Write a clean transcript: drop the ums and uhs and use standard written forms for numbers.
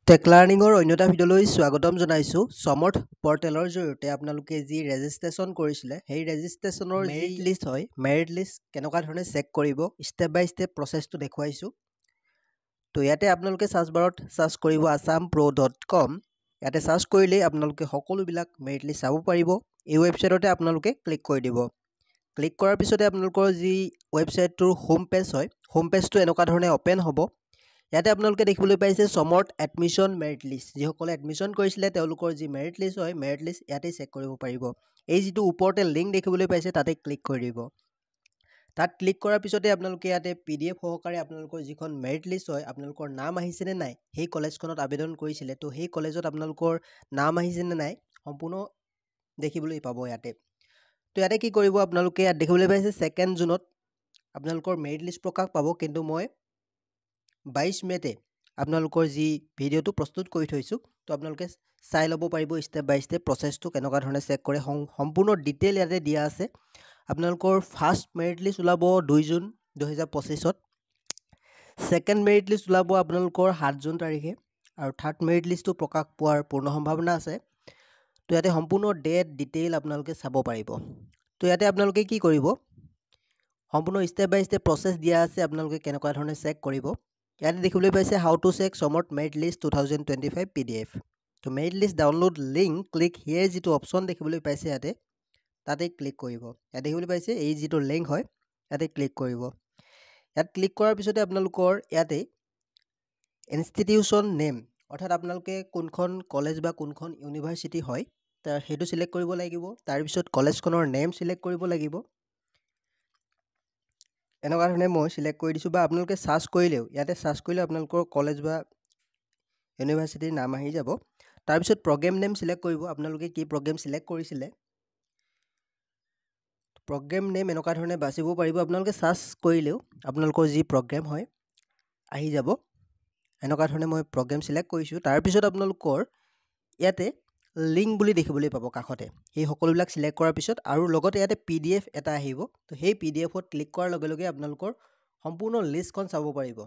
Tech লাৰ্ণিঙৰ অন্য এটা ভিডিঅ'লৈ স্বাগতম জনাইছোঁ। সমৰ্থ পৰ্টেলৰ জৰিয়তে আপোনালোকে যি ৰেজিষ্ট্ৰেশ্যন কৰিছিলে সেই ৰেজিষ্ট্ৰেশ্যনৰ মেৰিট লিষ্ট হয়, মেৰিট লিষ্ট কেনেকুৱা ধৰণে চেক কৰিব ষ্টেপ বাই ষ্টেপ প্ৰচেছটো দেখুৱাইছোঁ। তো ইয়াতে আপোনালোকে চাৰ্চ বাৰত চাৰ্চ কৰিব assampro.com। ইয়াতে চাৰ্চ কৰিলেই আপোনালোকে সকলোবিলাক মেৰিট লিষ্ট চাব পাৰিব। এই ৱেবছাইটতে আপোনালোকে ক্লিক কৰি দিব। ক্লিক কৰাৰ পিছতে আপোনালোকৰ যি ৱেবছাইটটোৰ হোম পেজ হয়, হোম পেজটো এনেকুৱা ধৰণে অ'পেন হ'ব। ইয়াতে আপোনালোকে দেখিবলৈ পাইছে সমৰ্থ এডমিশ্যন মেৰিট লিষ্ট। যিসকলে এডমিশ্যন কৰিছিলে তেওঁলোকৰ যি মেৰিট লিষ্ট হয়, মেৰিট লিষ্ট ইয়াতেই চেক কৰিব পাৰিব। এই যিটো ওপৰতে লিংক দেখিবলৈ পাইছে তাতে ক্লিক কৰি দিব। তাত ক্লিক কৰাৰ পিছতে আপোনালোকে ইয়াতে PDF সহকাৰে আপোনালোকৰ যিখন মেৰিট লিষ্ট হয়, আপোনালোকৰ নাম আহিছেনে নাই, সেই কলেজখনত আবেদন কৰিছিলে, তো সেই কলেজত আপোনালোকৰ নাম আহিছেনে নাই সম্পূৰ্ণ দেখিবলৈ পাব ইয়াতে। তো ইয়াতে কি কৰিব আপোনালোকে, ইয়াত দেখিবলৈ পাইছে 2 জুনত আপোনালোকৰ মেৰিট লিষ্ট প্ৰকাশ পাব। কিন্তু মই 22 মে'তে আপোনালোকৰ যি ভিডিঅ'টো প্ৰস্তুত কৰি থৈছোঁ, তো আপোনালোকে চাই ল'ব পাৰিব ষ্টেপ বাই ষ্টেপ প্ৰচেছটো কেনেকুৱা ধৰণে চেক কৰে। সম্পূৰ্ণ ডিটেইল ইয়াতে দিয়া আছে। আপোনালোকৰ ফাৰ্ষ্ট মেৰিট লিষ্ট ওলাব 2 জুন 2025ত, ছেকেণ্ড মেৰিট লিষ্ট ওলাব আপোনালোকৰ 7 জুন তাৰিখে, আৰু থাৰ্ড মেৰিট লিষ্টটো প্ৰকাশ পোৱাৰ পূৰ্ণ সম্ভাৱনা আছে। তো ইয়াতে সম্পূৰ্ণ ডেট ডিটেইল আপোনালোকে চাব পাৰিব। তো ইয়াতে আপোনালোকে কি কৰিব, সম্পূৰ্ণ ষ্টেপ বাই ষ্টেপ প্ৰচেছ দিয়া আছে, আপোনালোকে কেনেকুৱা ধৰণে চেক কৰিব। ইয়াতে দেখিবলৈ পাইছে হাউ টু চেক সমৰ্থ মেৰিট লিষ্ট 2025 PDF। তো merit list download link click here যিটো অপশ্যন দেখিবলৈ পাইছে ইয়াতে, তাতে ক্লিক কৰিব। ইয়াত দেখিবলৈ পাইছে এই যিটো লিংক হয় ইয়াতে ক্লিক কৰিব। ইয়াত ক্লিক কৰাৰ পিছতে আপোনালোকৰ ইয়াতে ইনষ্টিটিউশ্যন নেম, অৰ্থাৎ আপোনালোকে কোনখন কলেজ বা কোনখন ইউনিভাৰ্চিটি হয় সেইটো চিলেক্ট কৰিব লাগিব। তাৰপিছত কলেজখনৰ নেম চিলেক্ট কৰিব লাগিব। এনেকুৱা ধৰণে মই চিলেক্ট কৰি দিছোঁ, বা আপোনালোকে চাৰ্চ কৰিলেও ইয়াতে চাৰ্চ কৰিলেও আপোনালোকৰ কলেজ বা ইউনিভাৰ্চিটিৰ নাম আহি যাব। তাৰপিছত প্ৰগ্ৰেম নেম চিলেক্ট কৰিব, আপোনালোকে কি প্ৰগ্ৰেম চিলেক্ট কৰিছিলে। প্ৰগ্ৰেম নেম এনেকুৱা ধৰণে বাচিব পাৰিব। আপোনালোকে চাৰ্চ কৰিলেও আপোনালোকৰ যি প্ৰগ্ৰেম হয় আহি যাব। এনেকুৱা ধৰণে মই প্ৰগ্ৰেম চিলেক্ট কৰিছোঁ। তাৰপিছত আপোনালোকৰ ইয়াতে লিংক বুলি দেখিবলৈ পাব কাষতে, সেই সকলোবিলাক চিলেক্ট কৰাৰ পিছত আৰু লগতে ইয়াতে PDF এটা আহিব। তো সেই PDFত ক্লিক কৰাৰ লগে লগে আপোনালোকৰ সম্পূৰ্ণ লিষ্টখন চাব পাৰিব।